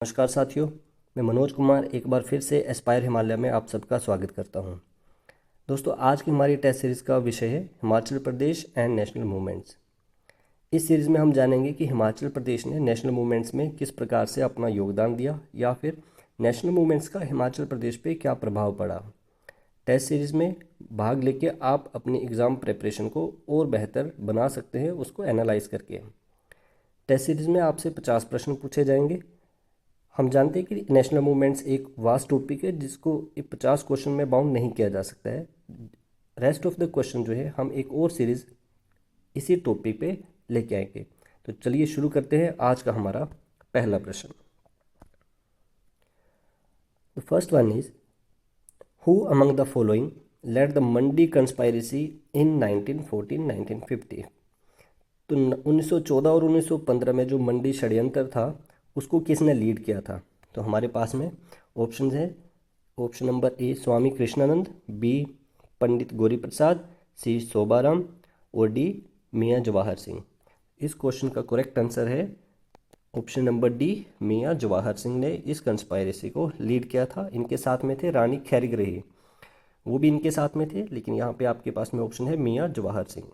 नमस्कार साथियों, मैं मनोज कुमार एक बार फिर से एस्पायर हिमालय में आप सबका स्वागत करता हूं। दोस्तों, आज की हमारी टेस्ट सीरीज़ का विषय है Himachal Pradesh and national movements. इस सीरीज़ में हम जानेंगे कि हिमाचल प्रदेश ने नेशनल मूवमेंट्स में किस प्रकार से अपना योगदान दिया या फिर नेशनल मूवमेंट्स का हिमाचल प्रदेश पे क्या प्रभाव पड़ा। टेस्ट सीरीज़ में भाग लेके आप अपनी एग्ज़ाम प्रिपरेशन को और बेहतर बना सकते हैं उसको एनालाइज करके। टेस्ट सीरीज़ में आपसे 50 प्रश्न पूछे जाएंगे। हम जानते हैं कि नेशनल मूवमेंट्स एक वास्ट टॉपिक है जिसको 50 क्वेश्चन में बाउंड नहीं किया जा सकता है। रेस्ट ऑफ द क्वेश्चन जो है हम एक और सीरीज़ इसी टॉपिक पे लेके आएंगे। तो चलिए शुरू करते हैं आज का हमारा पहला प्रश्न। The first one is who among the following led the Mandi conspiracy in 1914-1950। तो 1914 और 1915 में जो मंडी षड्यंत्र था उसको किसने लीड किया था। तो हमारे पास में ऑप्शन है। Option number A Swami Krishnanand, B Pandit Gauri Prasad, C Shobharam और डी मियाँ जवाहर सिंह। इस क्वेश्चन का करेक्ट आंसर है option number D, Miyan Jawahar Singh ने इस कंस्पायरेसी को लीड किया था। इनके साथ में थे रानी खैरग्रही, वो भी इनके साथ में थे, लेकिन यहाँ पे आपके पास में ऑप्शन है मियाँ Jawahar Singh.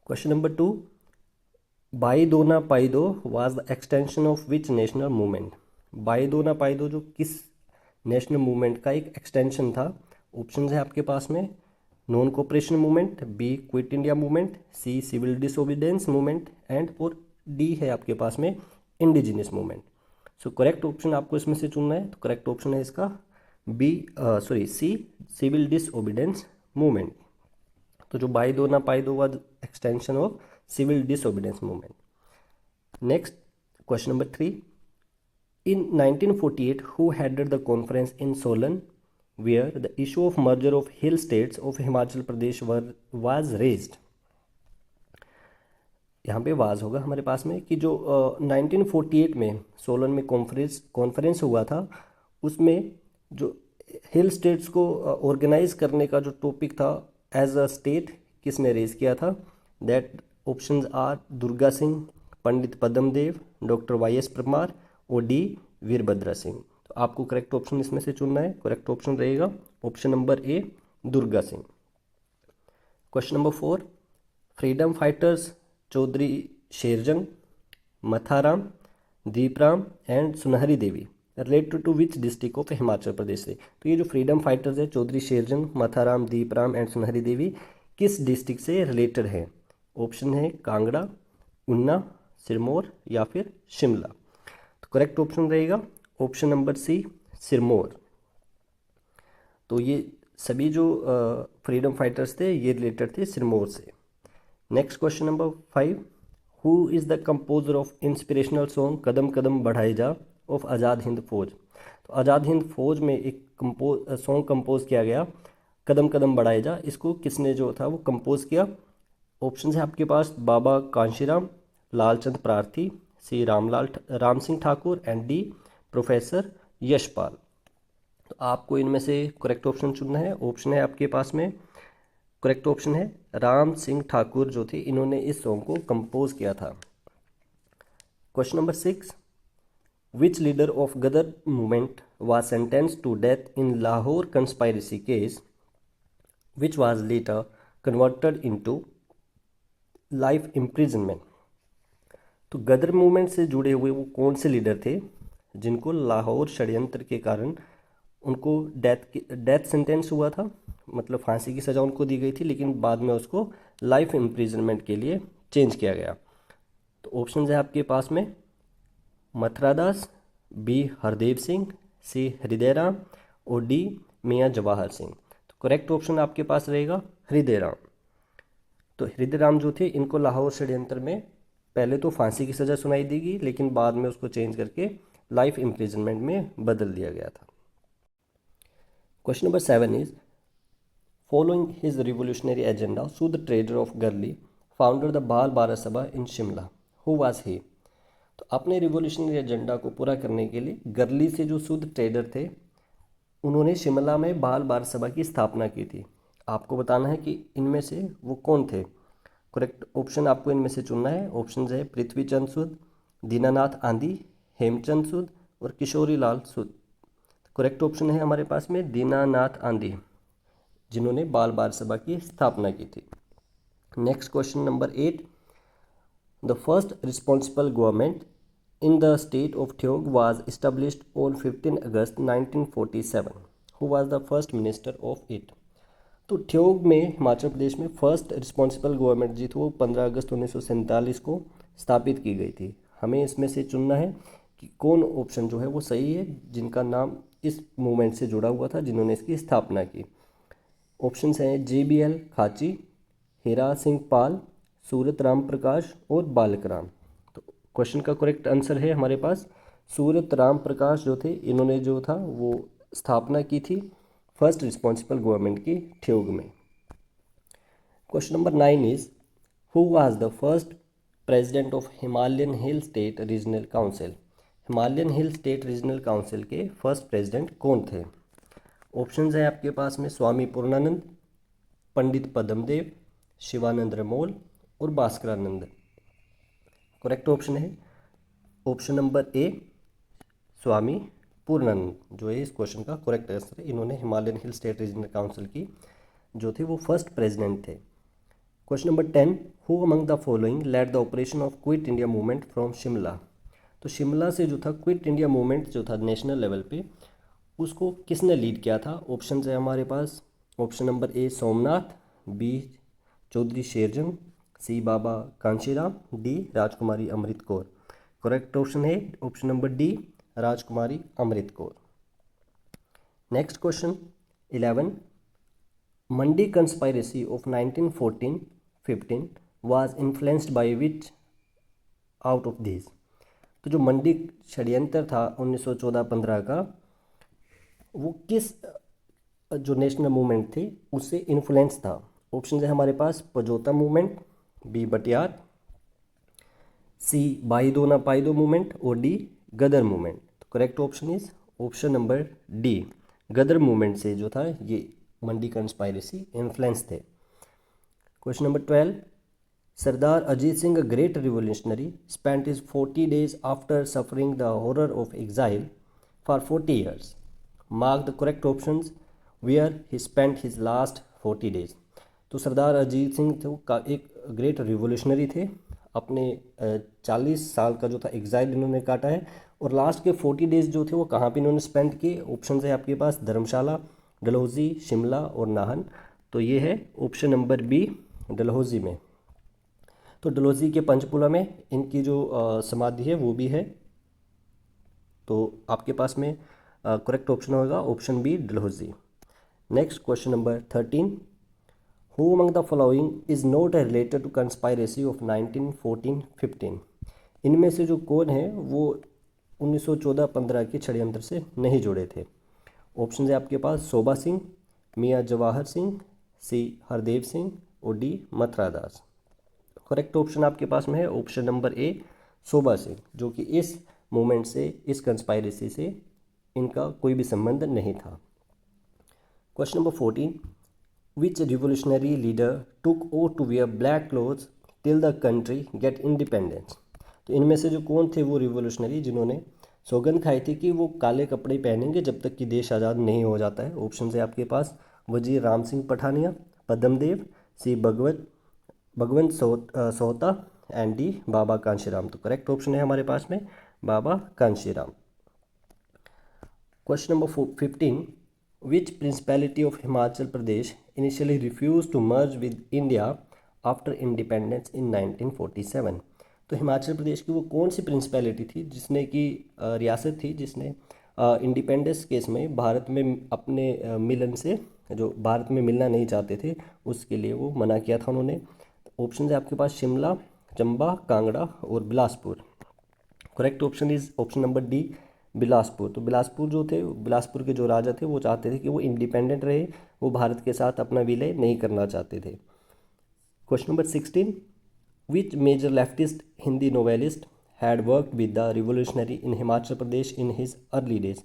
Question number 2, by दो ना पाई दो was the extension of which national movement. By दो ना पाई दो जो किस नेशनल मूवमेंट का एक एक्सटेंशन था। ऑप्शन है आपके पास में non cooperation movement, B quit India movement, C civil disobedience movement and और डी है आपके पास में indigenous movement. So correct option आपको इसमें से चुनना है। तो करेक्ट ऑप्शन है इसका B C civil disobedience movement. तो जो बाई दो ना पाई दो was extension of civil disobedience movement. Next, question number 3. In 1948, who headed the conference in Solan where the issue of merger of hill states of Himachal Pradesh was raised? यहाँ पे was होगा हमारे पास में कि जो 1948 में सोलन में कॉन्फ्रेंस हुआ था, उसमें जो हिल स्टेट्स को ऑर्गेनाइज करने का जो टॉपिक था एज अ स्टेट किसने रेज किया था। That options are Durga Singh, Pandit Padmadev, doctor Y S Parmar और डी वीरभद्र सिंह। तो आपको करेक्ट ऑप्शन इसमें से चुनना है। करेक्ट ऑप्शन रहेगा option number A, Durga Singh. Question number 4, freedom fighters Chaudhary Sherjang, Matharam, Deepram and Sunhari Devi related to which district of Himachal Pradesh से। तो ये जो फ्रीडम फाइटर्स है चौधरी शेरजंग, मथाराम, दीपराम एंड सुनहरी देवी किस डिस्ट्रिक्ट से रिलेटेड है। ऑप्शन है कांगड़ा, ऊना, सिरमौर या फिर शिमला। तो करेक्ट ऑप्शन रहेगा ऑप्शन नंबर सी, सिरमौर। तो ये सभी जो फ्रीडम फाइटर्स थे ये रिलेटेड थे सिरमौर से। Next question number 5, who is the composer of inspirational song Kadam Kadam Badhaye Ja of Azad Hind फौज। तो आज़ाद हिंद फौज में एक सॉन्ग कंपोज किया गया कदम कदम बढ़ाए जा, इसको किसने जो था वो कंपोज किया। ऑप्शन है आपके पास बाबा Kanshiram, Lalchand Prarthi, C Ram Singh Thakur and D professor Yashpal. तो आपको इनमें से करेक्ट ऑप्शन चुनना है। ऑप्शन है आपके पास में करेक्ट ऑप्शन है राम सिंह ठाकुर जो थे इन्होंने इस सॉन्ग को कंपोज किया था। Question number 6, which leader of Ghadar movement was sentenced to death in Lahore conspiracy case which was later converted into life imprisonment। तो गदर मूवमेंट से जुड़े हुए वो कौन से लीडर थे जिनको लाहौर षड्यंत्र के कारण उनको डेथ सेंटेंस हुआ था, मतलब फांसी की सज़ा उनको दी गई थी, लेकिन बाद में उसको लाइफ इम्प्रिजनमेंट के लिए चेंज किया गया। तो ऑप्शन है आपके पास में मथुरादास, बी हरदेव सिंह, सी हृदयराम और D Miyan Jawahar Singh. Correct option आपके पास रहेगा हृदयराम। तो हृदयराम जो थे इनको लाहौर षड्यंत्र में पहले तो फांसी की सज़ा सुनाई दी गई, लेकिन बाद में उसको चेंज करके लाइफ इम्प्रिजनमेंट में बदल दिया गया था। Question number 7 is following his revolutionary agenda शुद्ध ट्रेडर ऑफ गरली founder the Bal Bharat Sabha in Shimla, who was he. तो अपने रिवोल्यूशनरी एजेंडा को पूरा करने के लिए गरली से जो शुद्ध ट्रेडर थे उन्होंने शिमला में बाल भारत सभा की स्थापना की थी। आपको बताना है कि इनमें से वो कौन थे। करेक्ट ऑप्शन आपको इनमें से चुनना है। ऑप्शन है पृथ्वी चंद सूद, दीनानाथ आंधी, हेमचंद सूद और किशोरी लाल सूद। करेक्ट ऑप्शन है हमारे पास में दीनानाथ आंधी, जिन्होंने बाल बाल सभा की स्थापना की थी। Next question number 8, the first responsible government in the state of Theog was established on 15 August 1947. Who was the first minister of it? तो ठियोग में हिमाचल प्रदेश में फर्स्ट रिस्पॉन्सिबल गवर्नमेंट जी थी वो 15 अगस्त 1947 को स्थापित की गई थी। हमें इसमें से चुनना है कि कौन ऑप्शन जो है वो सही है, जिनका नाम इस मूवमेंट से जुड़ा हुआ था, जिन्होंने इसकी स्थापना की। ऑप्शंस हैं JBL खाची, हीरा सिंह पाल, सूरत राम प्रकाश और बालक राम। तो क्वेश्चन का करेक्ट आंसर है हमारे पास सूरत राम प्रकाश जो थे, इन्होंने जो था वो स्थापना की थी फर्स्ट रिस्पॉन्सिबल गवर्नमेंट की ठियोग में। Question number 9 is who was the first president of Himalayan hill state regional council? Himalayan hill state regional council के फर्स्ट प्रेसिडेंट कौन थे? ऑप्शंस है आपके पास में स्वामी पूर्णानंद, पंडित पद्मदेव, शिवानंद रमोल और भास्करानंद। करेक्ट ऑप्शन है option number A Swami Purnanand, जो है इस क्वेश्चन का करेक्ट आंसर है। इन्होंने Himalayan hill state regional council की जो थे वो फर्स्ट प्रेसिडेंट थे। Question number 10, who among the following led the operation of quit India movement from Shimla? तो शिमला से जो था क्विट इंडिया मूवमेंट जो था नेशनल लेवल पे, उसको किसने लीड किया था? ऑप्शन है हमारे पास option number A Somnath, B Chaudhary Sherjang, C Baba Kanshiram, D Rajkumari Amrit Kaur. Correct option है option number D Rajkumari Amrit Kaur. Next question 11, Mandi conspiracy of 1914-15 was influenced by which out of this? तो जो मंडी षड्यंत्र था 1914-15 का, वो किस जो नेशनल मूवमेंट थी उससे इन्फ्लुएंस था? ऑप्शन है हमारे पास Pajhota movement, B Batiyar, C बाईदो पाईदो मूवमेंट और डी गदर मूवमेंट। तो correct option is option number D, Ghadar movement से जो था ये मंडी कंस्पायरेसी इन्फ्लुएंस थे। Question number 12, Sardar Ajit Singh great revolutionary spent his 40 days after suffering the horror of exile for 40 years. Mark the correct options where he spent his last 40 days. तो सरदार अजीत सिंह थे का एक great revolutionary थे, अपने 40 साल का जो था एग्जाइल इन्होंने काटा है, और लास्ट के 40 days जो थे वो कहाँ पे इन्होंने स्पेंड किए? ऑप्शन है आपके पास धर्मशाला, डलहौजी, शिमला और नाहन। तो ये है ऑप्शन नंबर बी डलहौजी में। तो डलहौजी के पंचकुला में इनकी जो समाधि है वो भी है। तो आपके पास में करेक्ट ऑप्शन होगा option B Dalhousie. Next question number 13, who among the following is not related to conspiracy of 1914-15? इनमें से जो कौन है वो 1914-15 के षड्यंत्र से नहीं जुड़े थे? ऑप्शन है आपके पास शोभा सिंह, मियाँ जवाहर सिंह, सी हरदेव सिंह और डी मथुरा दास। करेक्ट ऑप्शन आपके पास में है ऑप्शन नंबर ए शोभा सिंह, जो कि इस मूवमेंट से, इस कंस्पायरेसी से इनका कोई भी संबंध नहीं था। Question number 14, which revolutionary leader took oath to wear black clothes till the country get independence? तो इनमें से जो कौन थे वो रिवोल्यूशनरी जिन्होंने सौगंध खाई थी कि वो काले कपड़े पहनेंगे जब तक कि देश आज़ाद नहीं हो जाता है? ऑप्शन है आपके पास Wazir Ram Singh Pathania, Padmadev, C Bhagwant Sohta and D Baba Kanshiram. तो करेक्ट ऑप्शन है हमारे पास में Baba Kanshiram. Question number 15, which principality of Himachal Pradesh initially refuse to merge with India after independence in 1947? तो हिमाचल प्रदेश की वो कौन सी प्रिंसिपैलिटी थी जिसने की रियासत थी जिसने इंडिपेंडेंस केस में भारत में अपने मिलन से, जो भारत में मिलना नहीं चाहते थे, उसके लिए वो मना किया था उन्होंने? ऑप्शन है आपके पास शिमला, चंबा, कांगड़ा और Bilaspur. Correct option is option number D Bilaspur. तो बिलासपुर जो थे, बिलासपुर के जो राजा थे वो चाहते थे कि वो इंडिपेंडेंट रहे, वो भारत के साथ अपना विलय नहीं करना चाहते थे। Question number 16, which major leftist Hindi novelist had worked with the revolutionary in Himachal Pradesh in his early days?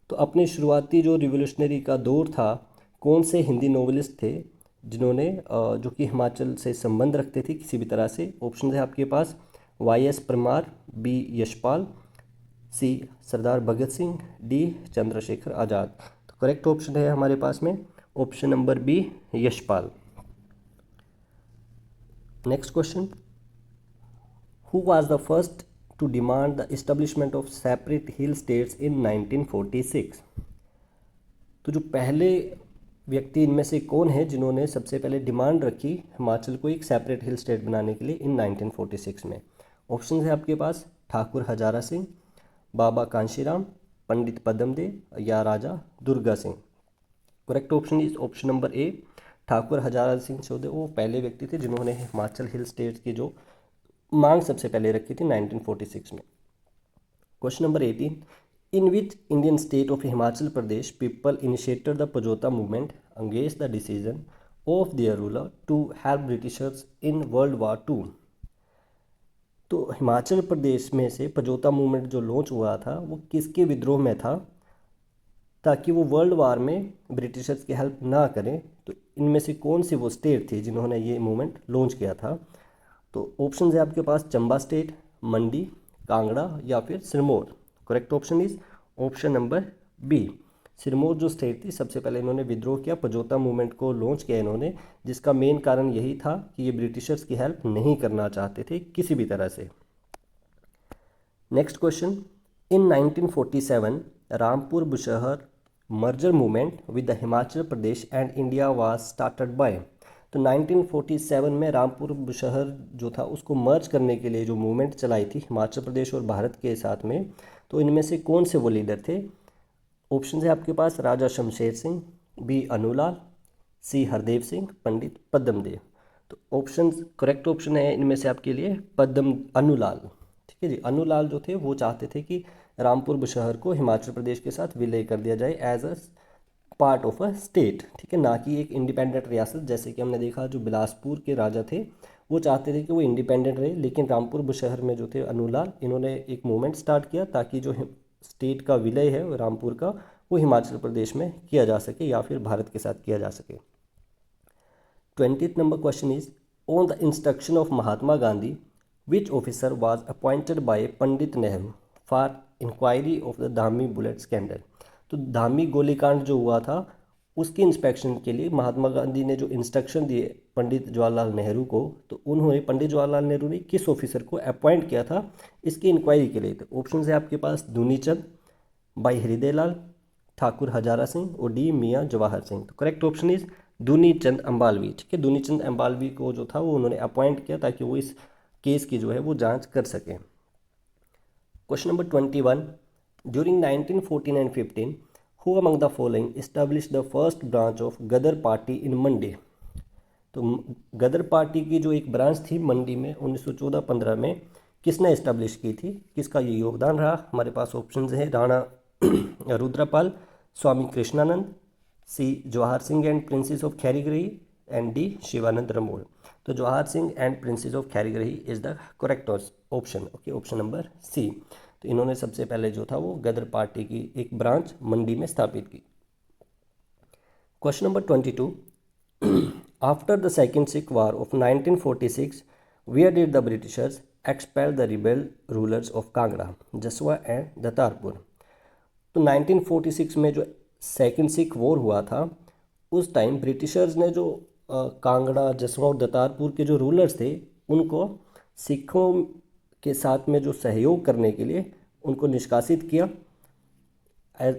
तो अपने शुरुआती जो रिवोल्यूशनरी का दौर था, कौन से हिंदी नोवेलिस्ट थे जिन्होंने जो कि हिमाचल से संबंध रखते थे किसी भी तरह से? ऑप्शन है आपके पास Y S Parmar, B Yashpal, C Sardar Bhagat Singh, D Chandrashekhar Azad. तो करेक्ट ऑप्शन है हमारे पास में option number B, Yashpal. Next question, who was the first to demand the establishment of separate hill states in 1946। तो जो पहले व्यक्ति इनमें से कौन है जिन्होंने सबसे पहले डिमांड रखी हिमाचल को एक सेपरेट हिल स्टेट बनाने के लिए इन 1946 में? ऑप्शन है आपके पास ठाकुर हजारा सिंह, बाबा कांशीराम, पंडित पद्मदेव या Raja Durga Singh. Correct option is option number A, Thakur Hazara Singh जो थे वो पहले व्यक्ति थे जिन्होंने हिमाचल हिल स्टेट की जो मांग सबसे पहले रखी थी 1946 में। Question number 18, in which Indian state of Himachal Pradesh people initiated the Pajota movement against the decision of their ruler to help Britishers in World War II। तो हिमाचल प्रदेश में से पजोता मूवमेंट जो लॉन्च हुआ था वो किसके विद्रोह में था ताकि वो वर्ल्ड वार में ब्रिटिशर्स की हेल्प ना करें? तो इनमें से कौन सी वो स्टेट थी जिन्होंने ये मूवमेंट लॉन्च किया था? तो ऑप्शन है आपके पास चंबा स्टेट, मंडी, कांगड़ा या फिर Sirmaur. Correct option is option number B, Sirmaur जो स्टेट थी सबसे पहले इन्होंने विद्रोह किया, पजोता मूवमेंट को लॉन्च किया इन्होंने, जिसका मेन कारण यही था कि ये ब्रिटिशर्स की हेल्प नहीं करना चाहते थे किसी भी तरह से। Next question, in 1947 Rampur Bushahr merger movement with the Himachal Pradesh and India was started by. तो 1947 में रामपुर बुशहर जो था उसको मर्ज करने के लिए जो मूवमेंट चलाई थी हिमाचल प्रदेश और भारत के साथ में, तो इनमें से कौन से वो लीडर थे? ऑप्शन है आपके पास राजा शमशेर सिंह, बी अनुलाल, सी हरदेव सिंह, पंडित पद्मदेव। तो ऑप्शन करेक्ट ऑप्शन है इनमें से आपके लिए अनुलाल। ठीक है जी, अनुलाल जो थे वो चाहते थे कि रामपुर बुशहर को हिमाचल प्रदेश के साथ विलय कर दिया जाए as a part of a state, ठीक है, ना कि एक इंडिपेंडेंट रियासत। जैसे कि हमने देखा जो बिलासपुर के राजा थे वो चाहते थे कि वो इंडिपेंडेंट रहे, लेकिन रामपुर बुशहर में जो थे अनुलाल, इन्होंने एक मूवमेंट स्टार्ट किया ताकि जो स्टेट का विलय है रामपुर का वो हिमाचल प्रदेश में किया जा सके या फिर भारत के साथ किया जा सके। 20th number question is, on the instruction of Mahatma Gandhi which officer was appointed by Pandit Nehru for inquiry of the Dhami bullet scandal. तो धामी गोलीकांड जो हुआ था उसकी इंस्पेक्शन के लिए महात्मा गांधी ने जो इंस्ट्रक्शन दिए पंडित जवाहरलाल नेहरू को, तो उन्होंने पंडित जवाहरलाल नेहरू ने किस ऑफिसर को अपॉइंट किया था इसकी इंक्वायरी के लिए? तो ऑप्शन है आपके पास दुनीचंद, भाई हृदयलाल, ठाकुर हजारा सिंह और डी मियाँ जवाहर सिंह। तो करेक्ट ऑप्शन इज दुनीचंद अम्बालवी। ठीक है, दुनीचंद अम्बालवी को जो था वो उन्होंने अपॉइंट किया ताकि वो इस केस की जो है वो जाँच कर सकें। Question number 21, during 1914 and 15 who among the following established the first branch of Ghadar party in Mandi. तो गदर पार्टी की जो एक ब्रांच थी मंडी में 1914-15 में किसने इस्टेब्लिश की थी, किसका ये योगदान रहा? हमारे पास ऑप्शंस हैं Rana Rudrapal, Swami Krishnanand, C Jawahar Singh and princess of Khairigarhi and D Shivanand Ramol. तो Jawahar Singh and princess of Khairigarhi is the correct option. Okay, option number C. तो इन्होंने सबसे पहले जो था वो गदर पार्टी की एक ब्रांच मंडी में स्थापित की। Question number 22, after the second Sikh war of 1946 where did the Britishers expel the rebel rulers of Kangra, Jaswan and Datarpur. तो 1946 में जो सेकेंड सिख वॉर हुआ था उस टाइम ब्रिटिशर्स ने जो कांगड़ा, जसवा और दतारपुर के जो रूलर्स थे उनको सिखों के साथ में जो सहयोग करने के लिए उनको निष्कासित किया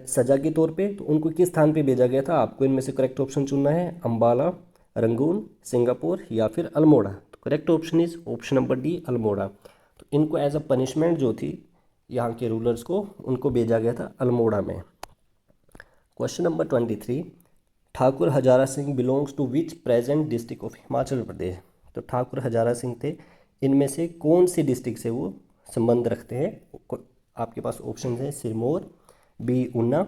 सजा के तौर पे। तो उनको किस स्थान पे भेजा गया था? आपको इनमें से करेक्ट ऑप्शन चुनना है, अंबाला, रंगून, सिंगापुर या फिर अल्मोड़ा। तो correct option is option number D, Almora. तो इनको एज अ पनिशमेंट जो थी यहाँ के रूलर्स को उनको भेजा गया था अल्मोड़ा में। Question number 23, Thakur Hazara Singh belongs to which present district of Himachal Pradesh. तो ठाकुर हजारा सिंह थे, इनमें से कौन सी डिस्ट्रिक्ट से वो संबंध रखते हैं? आपके पास ऑप्शन है Sirmaur, B Una,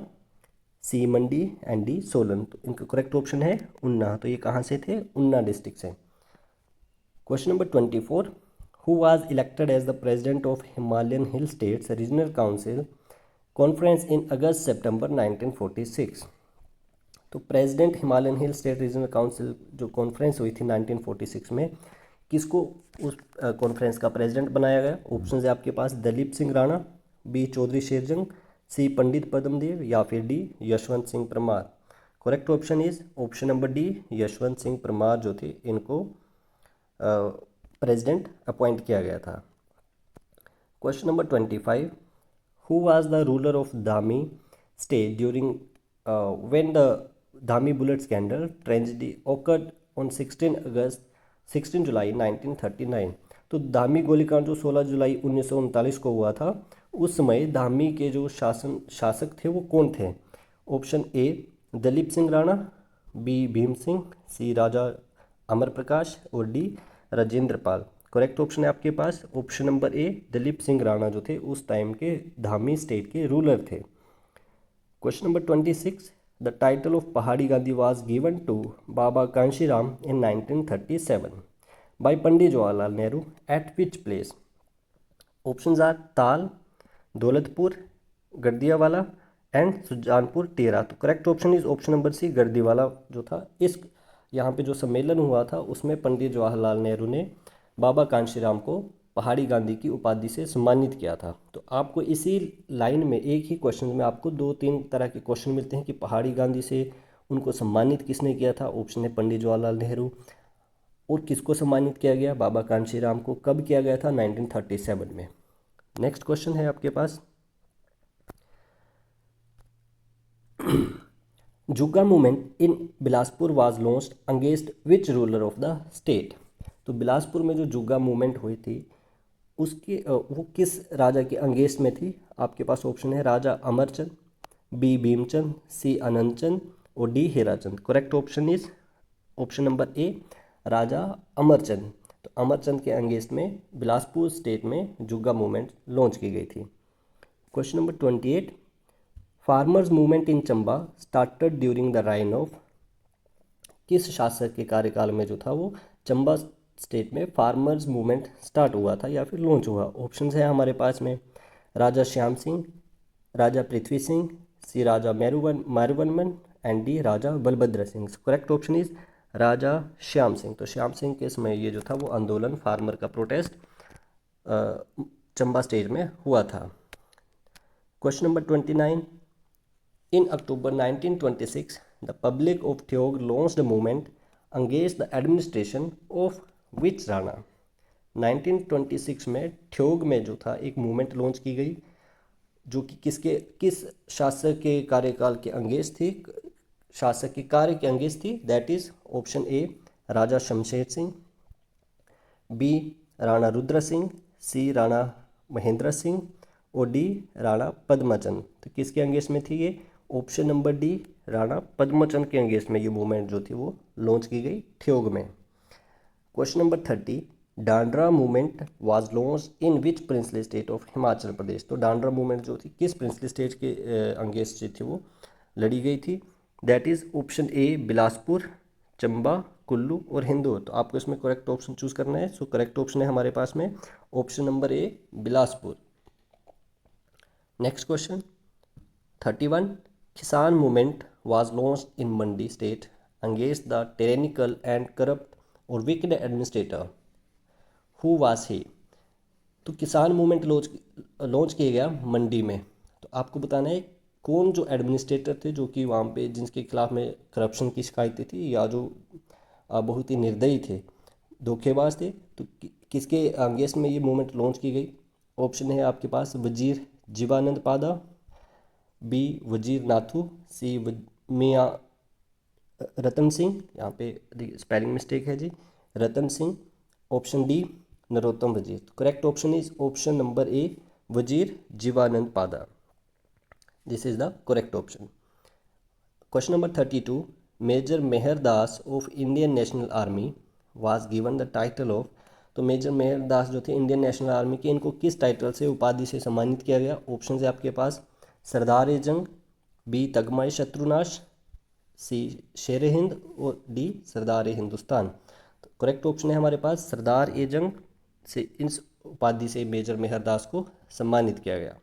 C Mandi and D Solan. तो इनका करेक्ट ऑप्शन है ऊना। तो ये कहाँ से थे? ऊना डिस्ट्रिक्ट से। Question number 24, who was elected as the president of Himalayan hill states regional council conference in August September 1946। तो president Himalayan hill state regional council जो कॉन्फ्रेंस हुई थी 1946 में, किसको उस कॉन्फ्रेंस का प्रेसिडेंट बनाया गया? ऑप्शन है आपके पास दलीप सिंह राणा, बी चौधरी शेरजंग, सी पंडित पद्मदेव या फिर D Yashwant Singh Parmar. Correct option is option number D, Yashwant Singh Parmar जो थे इनको प्रेसिडेंट अपॉइंट किया गया था। Question number 25, who was the ruler of Dhami state during when the Dhami bullet scandal tragedy occurred on 16 जुलाई 1939। तो धामी गोलीकांड जो 16 जुलाई 1939 को हुआ था, उस समय धामी के जो शासक थे वो कौन थे? Option A Dalip Singh Rana, B Bhim Singh, C Raja Amar Prakash और D Rajendra Pal. Correct option है आपके पास option number A, Dalip Singh Rana जो थे उस टाइम के धामी स्टेट के रूलर थे। Question number 26, the title of Pahari Gandhi was given to Baba Kanshiram in 1937 by Pandit Jawaharlal Nehru at which place? Options are Tal, Daulatpur, Gardiyawala and Sujanpur टेरा। तो correct option is option number C, Gardiwala जो था। इस यहाँ पे जो सम्मेलन हुआ था उसमें पंडित जवाहरलाल नेहरू ने बाबा कांशीराम को पहाड़ी गांधी की उपाधि से सम्मानित किया था। तो आपको इसी लाइन में एक ही क्वेश्चन में आपको 2-3 तरह के क्वेश्चन मिलते हैं कि पहाड़ी गांधी से उनको सम्मानित किसने किया था। ऑप्शन है पंडित जवाहरलाल नेहरू। और किसको सम्मानित किया गया? बाबा कांशीराम को। कब किया गया था? 1937 में। नेक्स्ट क्वेश्चन है आपके पास, Jugga movement in Bilaspur was launched against which ruler of the state? तो बिलासपुर में जो जुग्गा मूवमेंट हुई थी उसकी वो किस राजा के अगेंस्ट में थी? आपके पास ऑप्शन है राजा अमरचंद, बी भीमचंद, सी अनंतचंद और D Herachand. Correct option is option number A, Raja Amarchand. तो अमरचंद के अगेंस्ट में बिलासपुर स्टेट में जुग्गा मूवमेंट लॉन्च की गई थी। Question number 28, farmers movement in Chamba started during the reign of? किस शासक के कार्यकाल में जो था वो चंबा स्टेट में फार्मर्स मूवमेंट स्टार्ट हुआ था या फिर लॉन्च हुआ? ऑप्शंस है हमारे पास में Raja Shyam Singh, Raja Prithvi Singh, C Raja Maruvanman and D Raja Balbhadra Singh. Correct option is Raja Shyam Singh. तो श्याम सिंह के समय ये जो था वो आंदोलन, फार्मर का प्रोटेस्ट चंबा स्टेट में हुआ था। Question number 29, in October 1926 the public of Theog launched movement against the administration of which Rana? 1926 में ठियोग में जो था एक मूवमेंट लॉन्च की गई जो कि किस शासक के कार्यकाल के अंगेंस्ट थी, शासक के कार्य के अंगेंस्ट थी? That is option A Raja Shamsher Singh, B Rana Rudra Singh, C Rana Mahendra Singh और डी राणा पद्मचंद। तो किसके अंगेंस्ट में थी ये? Option number D, Rana Padamchand के अंगेंस्ट में ये मूवमेंट जो थी वो लॉन्च की गई ठियोग में। Question number 30, Dandra movement was launch in which princely state of Himachal Pradesh? तो डांडरा मूवमेंट जो थी किस प्रिंसली स्टेट के अंगेंस्ट जो थी वो लड़ी गई थी? दैट इज ऑप्शन ए बिलासपुर, चंबा, कुल्लू और हिंदौर। तो आपको इसमें करेक्ट ऑप्शन चूज करना है। सो करेक्ट ऑप्शन है हमारे पास में option number A Bilaspur. Next question 31, Kisan movement was launched in Mandi state against the tyrannical and corrupt और wicked administrator, who was he? तो किसान मूवमेंट लॉन्च किया गया मंडी में। तो आपको बताना है कौन जो एडमिनिस्ट्रेटर थे जो कि वहाँ पे जिनके खिलाफ में करप्शन की शिकायतें थी या जो बहुत ही निर्दयी थे, धोखेबाज थे। तो किसके अगेंस्ट में ये मूवमेंट लॉन्च की गई? ऑप्शन है आपके पास वजीर जीवानंद पादा, बी वजीर नाथू, सी मियाँ रतन सिंह, यहाँ पे स्पेलिंग मिस्टेक है जी, रतन सिंह, ऑप्शन डी नरोत्तम वजीर। तो correct option is option number A Wazir Jiwanand Pada. This is the correct option. Question number 32, major Mehar Das of Indian National Army was given the title of? तो मेजर मेहर दास जो थे इंडियन नेशनल आर्मी के, इनको किस title से, उपाधि से सम्मानित किया गया? ऑप्शन है आपके पास सरदार ए जंग, बी तगमाए शत्रुनाश, सी शेर हिंद और डी सरदार ए हिंदुस्तान। तो करेक्ट ऑप्शन है हमारे पास सरदार ए जंग से इस उपाधि से मेजर मेहर दास को सम्मानित किया गया।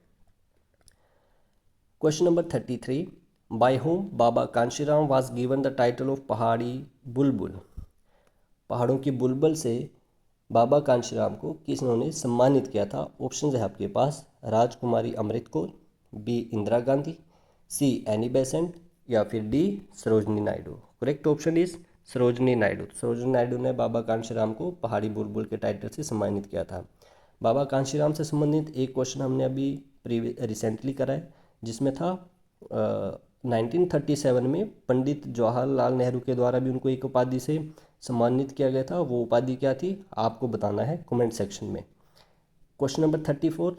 Question number 33, by whom Baba Kanshiram was given the title of Pahari Bulbul? पहाड़ों की बुलबुल से बाबा कांशीराम को किन्होंने सम्मानित किया था? ऑप्शन है आपके पास, Rajkumari Amrit Kaur, B Indira Gandhi, C Annie Besant, या फिर D Sarojini Naidu. Correct option is Sarojini Naidu. Sarojini Naidu ने बाबा कांशीराम को पहाड़ी बुलबुल के टाइटल से सम्मानित किया था। बाबा कांशीराम से संबंधित एक क्वेश्चन हमने अभी रिसेंटली करा है, जिसमें था 1937 में पंडित जवाहरलाल नेहरू के द्वारा भी उनको एक उपाधि से सम्मानित किया गया था। वो उपाधि क्या थी, आपको बताना है कमेंट सेक्शन में। Question number 34,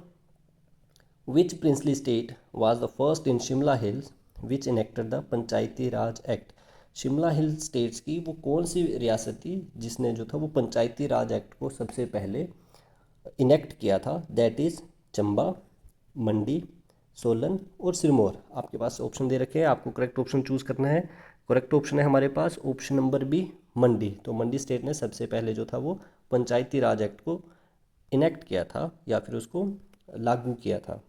which princely state was the first in Shimla hills which enacted the Panchayati Raj act? Shimla hill states की वो कौन सी रियासत थी जिसने जो था वो पंचायती राज एक्ट को सबसे पहले इनेक्ट किया था? दैट इज़ चंबा, मंडी, सोलन और सिरमौर। आपके पास ऑप्शन दे रखे हैं, आपको करेक्ट ऑप्शन चूज़ करना है। करेक्ट ऑप्शन है हमारे पास ऑप्शन नंबर बी, मंडी। तो मंडी स्टेट ने सबसे पहले जो था वो पंचायती राज एक्ट को इनेक्ट किया था या फिर उसको लागू किया था।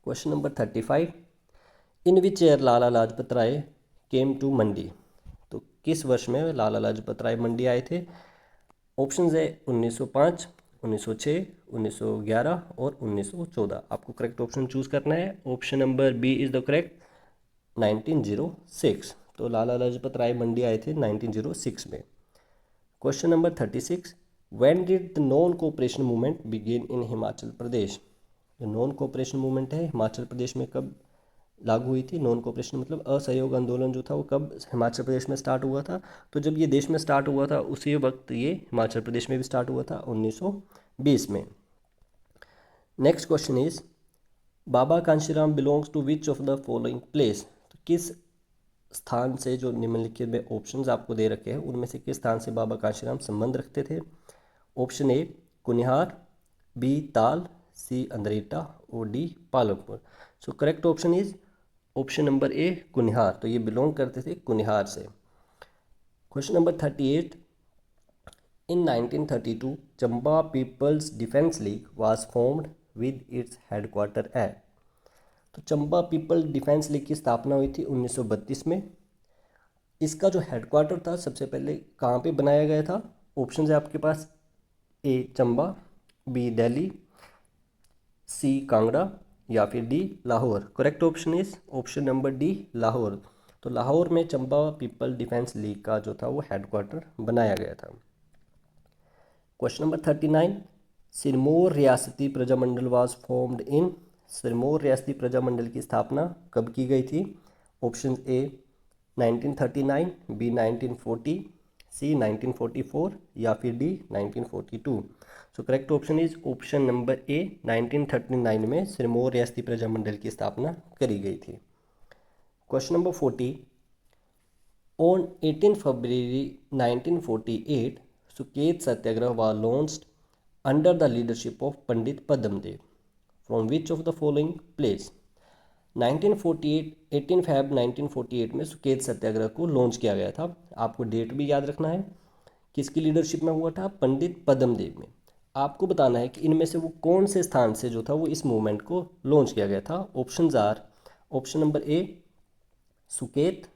Question number 35, in which year Lala Lajpat Rai came to Mandi? तो किस वर्ष में लाला लाजपत राय मंडी आए थे? ऑप्शन है 1905, 1906, 1911 और 1914। आपको करेक्ट ऑप्शन चूज करना है। Option number B is the correct, 1906। तो लाला लाजपत राय मंडी आए थे 1906 में। Question number 36, when did the non cooperation movement begin in Himachal Pradesh? जो नॉन कोऑपरेशन मूवमेंट है हिमाचल प्रदेश में कब लागू हुई थी? नॉन कोऑपरेशन मतलब असहयोग आंदोलन जो था वो कब हिमाचल प्रदेश में स्टार्ट हुआ था? तो जब ये देश में स्टार्ट हुआ था उसी वक्त ये हिमाचल प्रदेश में भी स्टार्ट हुआ था, 1920 में। Next question is, Baba Kanshiram belongs to which of the following place? तो किस स्थान से, जो निम्नलिखित में ऑप्शंस आपको दे रखे हैं उनमें से किस स्थान से बाबा कांशीराम संबंध रखते थे? ऑप्शन ए कुनिहार, बी ताल, सी अंद्रेटा और D Palampur. So correct option is option number A Kunihar. तो ये बिलोंग करते थे कुनिहार से। Question number 38, in 1932 Chamba people's defence league was formed with its headquarter at? तो चंबा पीपल डिफेंस लीग की स्थापना हुई थी 1932 में। इसका जो हेडक्वार्टर था सबसे पहले कहाँ पे बनाया गया था? ऑप्शन है आपके पास, ए चंबा, बी दिल्ली, सी कांगड़ा या फिर D Lahore. Correct option is option number D Lahore. तो लाहौर में चंबा पीपल डिफेंस लीग का जो था वो हेडक्वार्टर बनाया गया था। क्वेश्चन नंबर 39, सिरमौर रियासती Prajamandal was formed in? Sirmaur रियासती प्रजामंडल की स्थापना कब की गई थी? ऑप्शन ए 1939, बी 1940, सी 1944 या फिर D 1942। So correct option is option number ए 1939 में सिरमौर रियासती प्रजामंडल की स्थापना करी गई थी। Question number 40, on 18 February 1948 Suket Satyagraha was launched under the leadership of Pandit Padmadev from which of the following place? 1948 18 Feb 1948 में सुकेत सत्याग्रह को लॉन्च किया गया था। आपको डेट भी याद रखना है। किसकी लीडरशिप में हुआ था? पंडित पद्मदेव में। आपको बताना है कि इनमें से वो कौन से स्थान से जो था वो इस मूवमेंट को लॉन्च किया गया था। Options are, option number A Suket,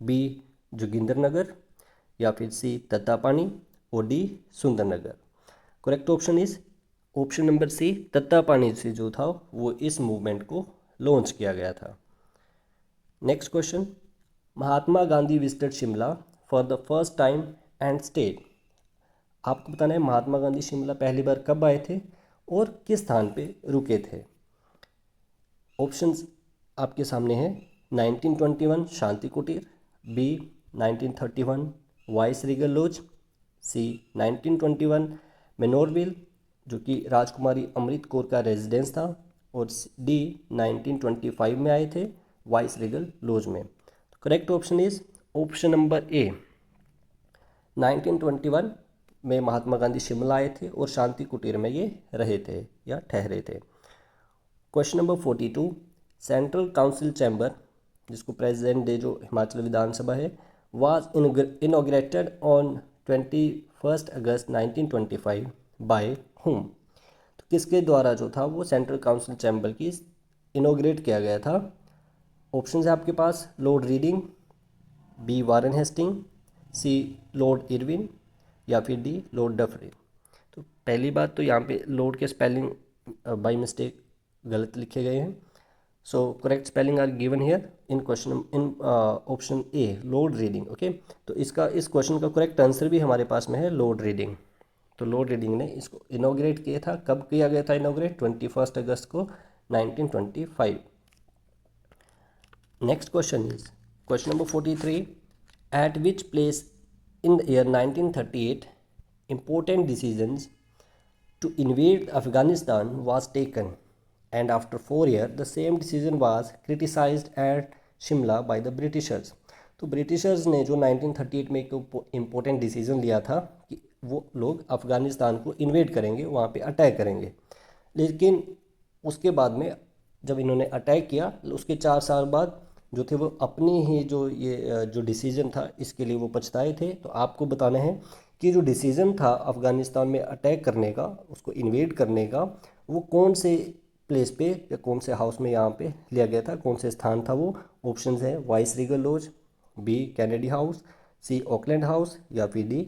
B Jogindernagar या फिर सी तत्तापानी और D Sundernagar. Correct option is option number C, Tattapani से जो था वो इस मूवमेंट को लॉन्च किया गया था। Next question, Mahatma Gandhi visited Shimla for the first time and stayed? आपको बताना है महात्मा गांधी शिमला पहली बार कब आए थे और किस स्थान पे रुके थे। ऑप्शंस आपके सामने हैं, 1921 शांति कुटीर, बी 1931 वाइस रीगल लॉज, सी 1921 मेनोरविल जो कि राजकुमारी अमृत कौर का रेजिडेंस था, और डी 1925 में आए थे वाइस रीगल लॉज में। तो correct option is option number ए 1921 में महात्मा गांधी शिमला आए थे और शांति कुटीर में ये रहे थे या ठहरे थे। Question number 42, central council chamber जिसको प्रेजेंट डे जो हिमाचल विधानसभा है was inaugurated on 21 August 1925 by whom? तो किसके द्वारा जो था वो सेंट्रल काउंसिल चैम्बर की इनॉग्रेट किया गया था? ऑप्शन है आपके पास, लॉर्ड रीडिंग, बी वारन हेस्टिंग, सी लॉर्ड इरविन या फिर डी लॉर्ड डफरिन। तो पहली बात तो यहाँ पे लोड के स्पेलिंग बाय मिस्टेक गलत लिखे गए हैं। So correct spelling are given here in question in option a load reading. Okay, तो इसका इस क्वेश्चन का करेक्ट आंसर भी हमारे पास में है लोड रीडिंग। तो लोड रीडिंग ने इसको इनोग्रेट किया था। कब किया गया था इनोग्रेट? 21 अगस्त को 1925। Next question is question number 43। Eight which place in the year 1938 important decisions to invade Afghanistan was taken, and after 4 years the same decision was criticized at Shimla by the Britishers। तो Britishers ने जो 1938 में एक important decision लिया था कि वो लोग अफ़गानिस्तान को इन्वेड करेंगे, वहाँ पे अटैक करेंगे, लेकिन उसके बाद में जब इन्होंने अटैक किया उसके 4 साल बाद जो थे वो अपनी ही जो डिसीजन था इसके लिए वो पछताए थे। तो आपको बताना है कि जो डिसीज़न था अफ़गानिस्तान में अटैक करने का, उसको इन्वेड करने का, वो कौन से प्लेस पे या कौन से हाउस में यहाँ पे लिया गया था, कौन से स्थान था वो? ऑप्शंस है vice regal lodge, B Kennedy house, C Auckland house, या फिर डी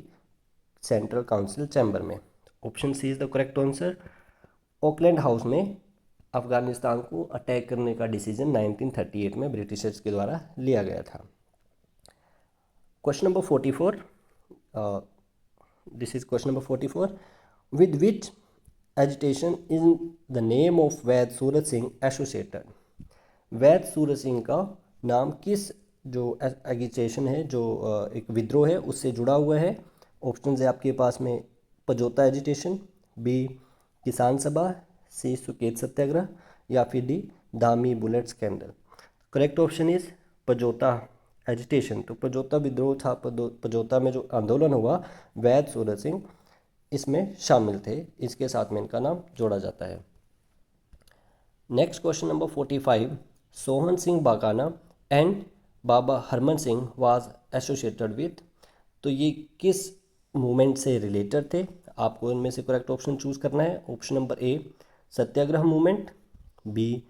सेंट्रल काउंसिल चैम्बर में। Option C is the correct answer. Auckland house में अफ़गानिस्तान को अटैक करने का डिसीजन 1938 में ब्रिटिशर्स के द्वारा लिया गया था। Question number 44। This is question number 44. With which agitation is the name of Vaid Suraj Singh associated? Vaid Suraj Singh का नाम किस जो एजिटेशन है, जो एक विद्रोह है, उससे जुड़ा हुआ है? ऑप्शन है आपके पास में पजोता एजिटेशन, बी किसान सभा, सी सुकेत सत्याग्रह, या फिर D Dhami bullet scandal. Correct option is Pajhota agitation. तो पजोता विद्रोह था, पजोता में जो आंदोलन हुआ, वैद सूरज सिंह इसमें शामिल थे, इसके साथ में इनका नाम जोड़ा जाता है। Next question number 45। Sohan Singh बाकाना and Baba Harman Singh was associated with. तो ये किस मूवमेंट से रिलेटेड थे? आपको इनमें से करेक्ट ऑप्शन चूज करना है। Option number A Satyagraha movement, B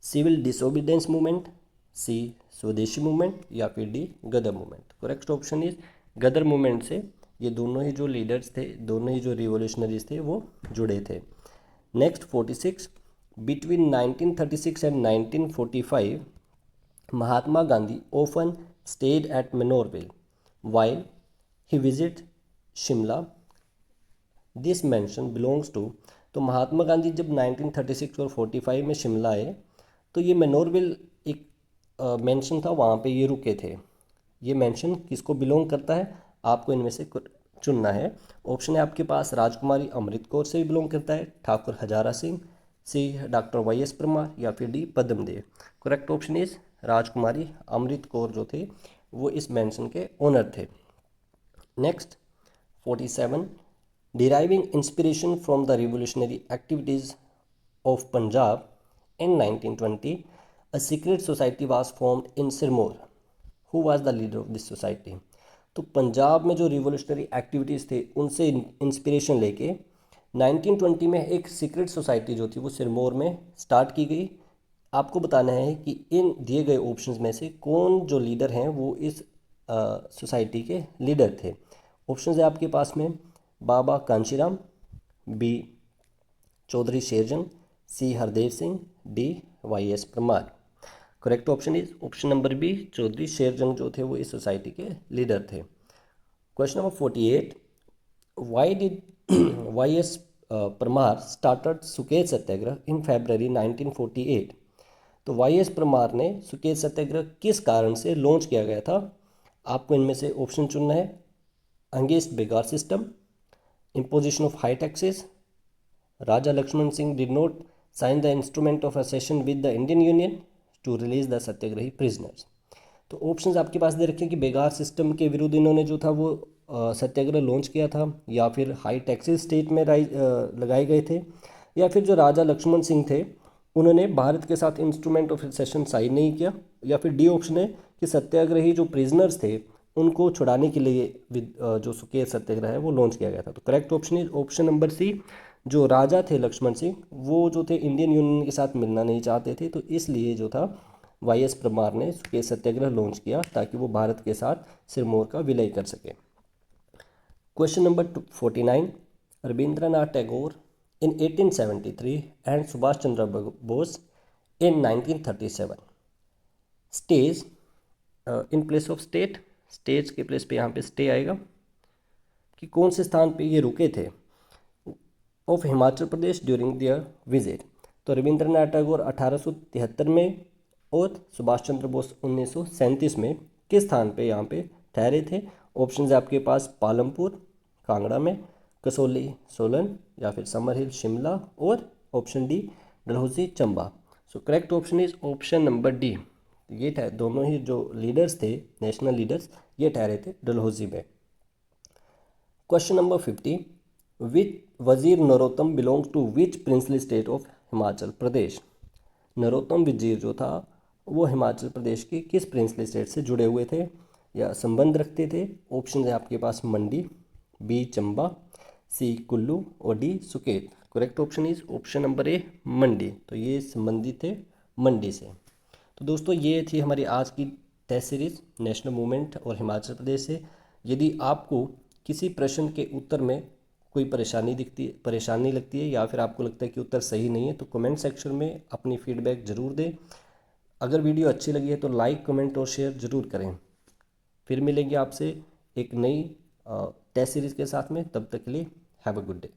civil disobedience movement, C Swadeshi movement, या फिर D Ghadar movement. Correct option is Ghadar movement से ये दोनों ही जो लीडर्स थे, दोनों ही जो रिवोल्यूशनरीज थे, वो जुड़े थे। Next 46। Between 1936 and 1945 Mahatma Gandhi often stayed at Manorville while he visited Shimla. This mansion belongs to. तो महात्मा गांधी जब 1936 और 45 में शिमला आए तो ये मनोरविल एक मेंशन था, वहाँ पे ये रुके थे। ये मेंशन किसको बिलोंग करता है? आपको इनमें से चुनना है। ऑप्शन है आपके पास राजकुमारी अमृत कौर से भी बिलोंग करता है, ठाकुर हजारा सिंह, सी डॉक्टर वाई.एस. परमार, या फिर D Padmadev. Correct option is राजकुमारी अमृत कौर जो थे वो इस मेंशन के ओनर थे। Next 47। Deriving inspiration from the revolutionary activities of Punjab in 1920 a secret society was formed in Sirmaur. Who was the leader of this society? तो पंजाब में जो रिवोल्यूशनरी एक्टिविटीज़ थे उनसे इंस्पिरेशन लेके 1920 में एक सीक्रेट सोसाइटी जो थी वो सिरमौर में स्टार्ट की गई। आपको बताना है कि इन दिए गए ऑप्शंस में से कौन जो लीडर हैं वो इस सोसाइटी के लीडर थे। ऑप्शंस है आपके पास में Baba Kanshiram, B Chaudhary Sherjang, C Hardev Singh, D Y S. Parmar. Correct option is option number B Chaudhary Sherjang जो थे वो इस सोसाइटी के लीडर थे। Question number 48। Why did Y S. Parmar started Suket Satyagraha in February 1948? तो वाई.एस. परमार ने सुकेत सत्याग्रह किस कारण से लॉन्च किया गया था? आपको इनमें से ऑप्शन चुनना है। Against begar system, imposition of high taxes, Raja Lakshman Singh did not sign the instrument of accession with the Indian Union to release the Satyagrahi prisoners। तो ऑप्शंस आपके पास दे रखे हैं कि बेगार सिस्टम के विरुद्ध इन्होंने जो था वो सत्याग्रह लॉन्च किया था, या फिर हाई टैक्सेस स्टेट में लगाए गए थे, या फिर जो राजा लक्ष्मण सिंह थे उन्होंने भारत के साथ इंस्ट्रूमेंट ऑफ एक्सेशन साइन नहीं किया, या फिर डी ऑप्शन है कि सत्याग्रही जो प्रिजनर्स थे उनको छुड़ाने के लिए जो सुकेत सत्याग्रह है वो लॉन्च किया गया था। तो correct option is option number C. जो राजा थे लक्ष्मण सिंह वो जो थे इंडियन यूनियन के साथ मिलना नहीं चाहते थे, तो इसलिए जो था वाई.एस. परमार ने सुकेत सत्याग्रह लॉन्च किया ताकि वो भारत के साथ सिरमौर का विलय कर सके। Question number 49। Rabindranath Tagore in 1873 and Subhash Chandra Bose in 1937. Stage in place of state, stage के प्लेस पे यहाँ पे स्टे आएगा कि कौन से स्थान पे ये रुके थे of Himachal Pradesh during their visit. तो रविंद्रनाथ टैगोर 1873 में और सुभाष चंद्र बोस 1937 में किस स्थान पे यहाँ पे ठहरे थे। ऑप्शन है आपके पास पालमपुर कांगड़ा में, कसौली सोलन, या फिर समरहिल शिमला, और option D Dalhousie Chamba. So correct option is option number D. ये दोनों ही जो लीडर्स थे, नेशनल लीडर्स, ये ठहरे थे डलहौजी में। Question number 50, which Wazir Narottam belongs to which princely state of Himachal Pradesh. Narottam Wazir जो था वो हिमाचल प्रदेश की किस प्रिंसली स्टेट से जुड़े हुए थे या संबंध रखते थे। ऑप्शन है आपके पास मंडी, बी चंबा, सी कुल्लू और D Suket. Correct option is option number A Mandi. तो ये संबंधित थे मंडी से। तो दोस्तों ये थी हमारी आज की टेस्ट सीरीज नेशनल मूवमेंट और हिमाचल प्रदेश से। यदि आपको किसी प्रश्न के उत्तर में कोई परेशानी लगती है या फिर आपको लगता है कि उत्तर सही नहीं है तो कमेंट सेक्शन में अपनी फीडबैक ज़रूर दें। अगर वीडियो अच्छी लगी है तो लाइक, कमेंट और शेयर ज़रूर करें। फिर मिलेंगे आपसे एक नई टेस्ट सीरीज़ के साथ में, तब तक के लिए हैव अ गुड डे।